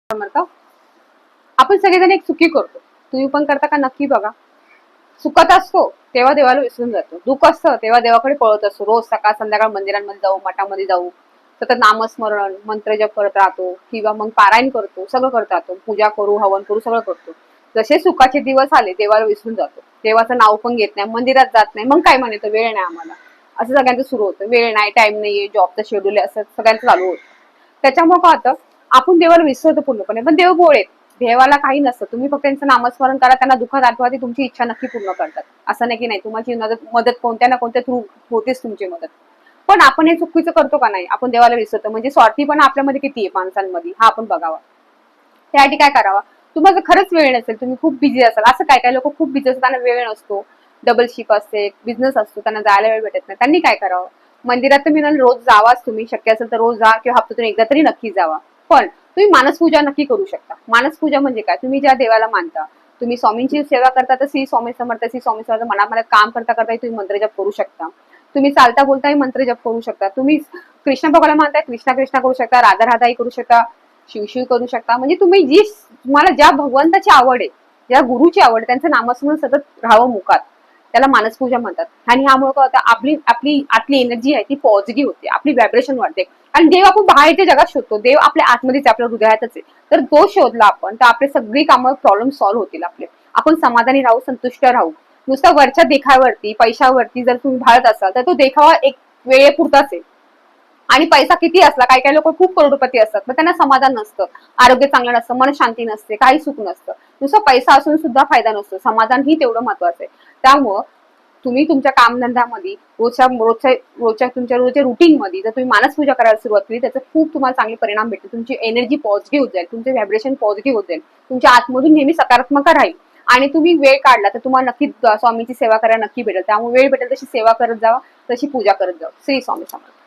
समर्थ. आपण सगळेजण एक चुकी करतो, तुम्ही पण करता का? नक्की बघा. सुखात असतो तेव्हा देवाला विसरून जातो, दुःख असतं तेव्हा देवाकडे पळत असतो. रोज सकाळ संध्याकाळ मंदिरांमध्ये जाऊ, मठामध्ये जाऊ, सतत नामस्मरण मंत्र जप करत राहतो किंवा मग पारायण करतो, सगळं करत राहतो, पूजा करू, हवन करू, सगळं करतो. जसे सुखाचे दिवस आले देवाला विसरून जातो, देवाचं नाव पण घेत नाही, मंदिरात जात नाही. मग काय म्हणायचं, वेळ नाही आम्हाला, असं सगळ्यांचं सुरू होतं. वेळ नाही, टाइम नाहीये, जॉबचं शेड्यूल आहे, असं सगळ्यांचं चालू होतं. त्याच्यामुळे काय होतं, आपण देवाला विसरतो पूर्णपणे. पण देव गोड आहेत, देवाला काही नसतं. तुम्ही फक्त त्यांचं नामस्मरण करा, त्यांना दुःखात आठवा, ते तुमची इच्छा नक्की पूर्ण करतात. असं नाही की नाही, तुमची मदत कोणत्या ना कोणत्या थ्रू होतेच तुमची मदत. पण आपण हे चुकीचं करतो का नाही, आपण देवाला विसरतो. म्हणजे स्वार्थीपणा आपल्यामध्ये किती आहे माणसांमध्ये, हा आपण बघावा. त्यासाठी काय करावा, तुम्हाला खरंच वेळ नसेल, तुम्ही खूप बिझी असाल, असं काय काय लोक खूप बिझी असतात, त्यांना वेळ नसतो, डबल शिफ्ट असते, बिझनेस असतो, त्यांना जायला वेळ भेटत नाही. त्यांनी काय करावं, मंदिरात तुम्ही रोज जावाच, तुम्ही शक्य असेल तर रोज जा किंवा हप्त्यातून एकदा तरी नक्की जावा. पण तुम्ही मानसपूजा नक्की करू शकता. मानसपूजा म्हणजे काय, तुम्ही ज्या देवाला मानता, तुम्ही स्वामींची सेवा करता तर श्री स्वामी समर्थ, श्री स्वामी समर्थ मनात काम करता करता तुम्ही मंत्रजप करू शकता. तुम्ही चालता बोलताही मंत्रजप करू शकता. तुम्ही कृष्ण भगवान मानताय, कृष्णा कृष्णा करू शकता, राधा राधाही करू शकता, शिवशिव करू शकता. म्हणजे तुम्ही तुम्हाला ज्या भगवंताची आवड आहे, ज्या गुरुची आवड आहे, त्यांचं नामस्मरण सतत राहावं मुखात, त्याला मानसपूजा म्हणतात. आणि ह्यामुळे काय होतं, आपली आपली आतली एनर्जी आहे ती पॉझिटिव्ह होते, आपली व्हायब्रेशन वाढते. आणि देव आपण बाहेरच्या जगात शोधतो, देव आपल्या आतमध्येच, आपल्या हृदयातच आहे. तर तो शोधला आपण तर आपले सगळी कामं, प्रॉब्लेम सॉल्व्ह होतील आपले. आपण समाधानी राहू, संतुष्ट राहू. नुसतं वरच्या देखावरती, पैशावरती जर तुम्ही भाळत असाल तर तो देखावा एक वेळेपुरताच आहे. आणि पैसा किती असला, काही काही लोक खूप करोडपती असतात, पण त्यांना समाधान नसतं, आरोग्य चांगलं नसतं, मन शांती नसते, काही सुख नसतं. नुसतं पैसा असून सुद्धा फायदा नसतो, समाधान ही तेवढं महत्वाचं आहे. त्यामुळं तुम्ही तुमच्या कामधंद्यामध्ये, तुमच्या रोजच्या रुटीन मध्ये जर तुम्ही मानसपूजा करायला सुरुवात केली, त्याचा खूप तुम्हाला चांगले परिणाम भेटतील. तुमची एनर्जी पॉझिटिव्ह होत जाईल, तुमचे व्हायब्रेशन पॉझिटिव्ह होत जाईल, तुमच्या आतमधून नेहमी सकारात्मक राहील. आणि तुम्ही वेळ काढला तर तुम्हाला नक्की स्वामींची सेवा करायला नक्की भेटेल. त्यामुळे वेळ भेटेल तशी सेवा करत जावा, तशी पूजा करत जावा. श्री स्वामी समर्थ.